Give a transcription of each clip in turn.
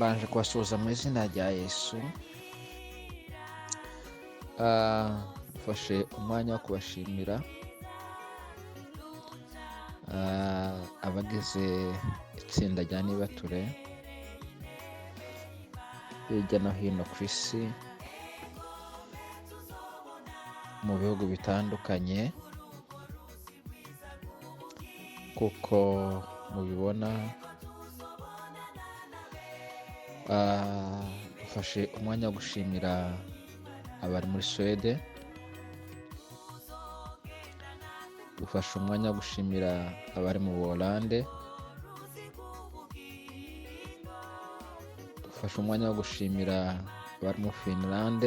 mbanje kubasuhuza mu izina rya Yesu. Mfashe umwanya wo kubashimira abagize itsinda rya Nibature hirya no hino ku isi mu bihugu bitandukanye, kuko mubibona dufashe umwanya wo gushimira abari muri Suède, dufashe umwanya wo gushimira abari mu Buholande, dufashe umwanya wo gushimira abari mu Finland,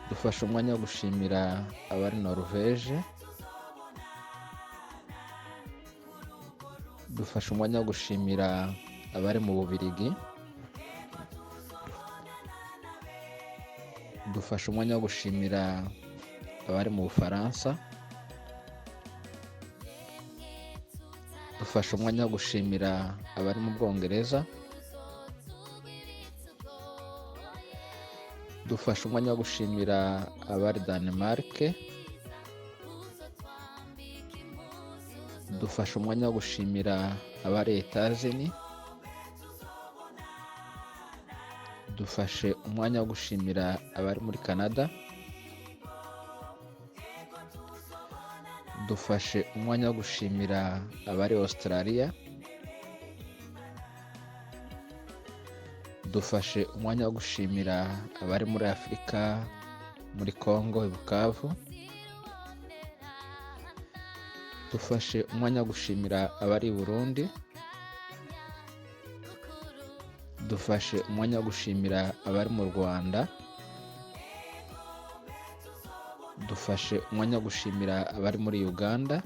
dufashe umwanya wo gushimira abari Norvège, dufashe umwanya wo gushimira abari mu Bubiligi, dufashe umwanya wo gushimira abari mu Bufaransa, dufashe umwanya wo gushimira abari mu Bwongereza, dufashe umwanya wo gushimira abari Denmark, dufashe umwanya wo gushimira abari Etats-Unis, dufashe umwanya wo gushimira abari muri Canada, dufashe umwanya wo gushimira abari Australia, dufashe umwanya wo gushimira abari muri Afurika, muri Congo i Bukavu, dufashe umwanya wo gushimira abari i Burundi, dufashe umwanya wo gushimira abari mu Rwanda, dufashe umwanya wo gushimira abari muri Uganda,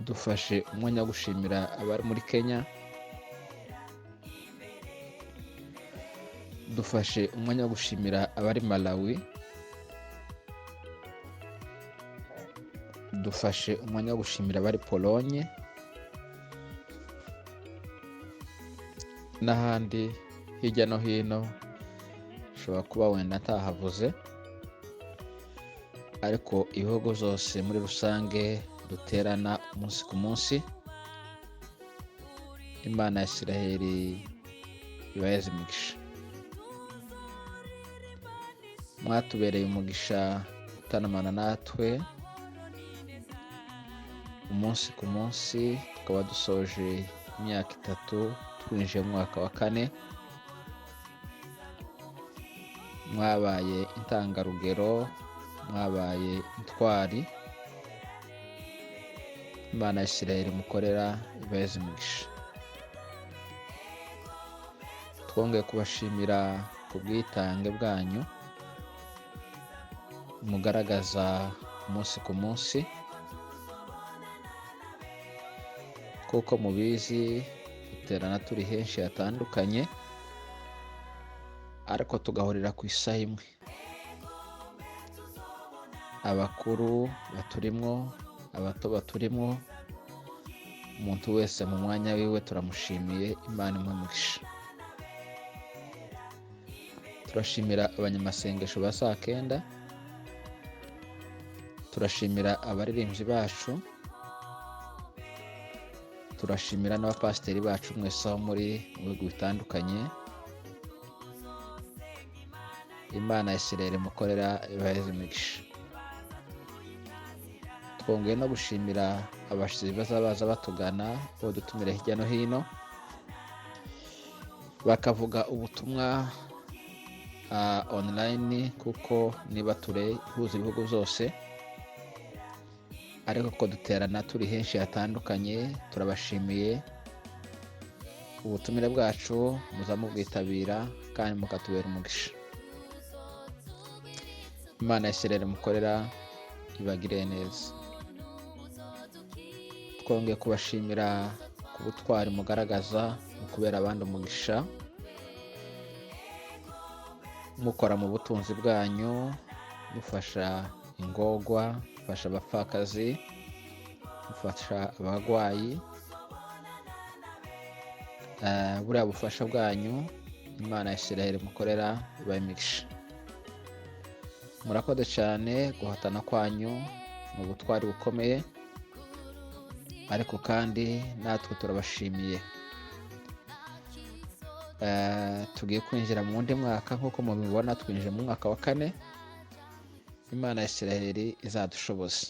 dufashe umwanya wo gushimira abari muri Kenya, dufashe umwanya wo gushimira abari Malawi, dufashe umwanya wo gushimira abari Pologne n'ahandi hirya no hino ushobora kuba wenda ntahavuze, ariko ibihugu zose muri rusange duterana umunsi ku munsi. Imana ya Isiraheli ibaheze imigisha. Mwatubereye umugisha utanamana natwe umunsi ku munsi, tukaba dusoje imyaka 3 twinjiye mu mwaka wa 4. Mwabaye intangarugero, mwabaye intwari. Imana ya Isiraheli mukorera ibaheze imigisha. Twongeye kubashimira ku bwitange bwanyu mugaragaza umunsi ku munsi, kuko mubizi duterana turi henshi hatandukanye, ariko tugahurira ku isaha imwe. Abakuru baturimwo, abato baturimwo, umuntu wese mu mwanya wiwe turamushimiye. Imana imuhe. Turashimira abanyamasengesho ba saa 9, turashimira abaririmbyi bacu, turashimira n'abapasiteri bacu mwese aho muri mu bihugu bitandukanye. Imana ya Isiraheli mukorera ibaheze imigisha. Twongeye no gushimira abashyitsi bazabaza batugana, bo dutumira hirya no hino bakavuga ubutumwa online, kuko Nibature ihuza ibihugu byose, ariko ko duterana turi henshi hatandukanye. Turabashimiye ubutumire bwacu, muzamubwitabira kandi mukatubera umugisha. Imana ya Isiraheli mukorera ibagire neza. Twongeye kubashimira ku butwari mugaragaza mu kubera abandi umugisha, mukora mu butunzi bwanyu, mufasha ingorwa, mufasha abapfakazi, mufasha abarwayi. Buriya bufasha bwanyu Imana ya Isiraheli mukorera ibahe imigisha. Murakoze cyane, guhatana kwanyu ni ubutwari bukomeye, ariko kandi natwe turabashimiye. Tugiye kwinjira mu wundi mwaka, nk'uko mubibona twinjiye mu mwaka wa 4. Imana ya Isiraheli izadushoboza.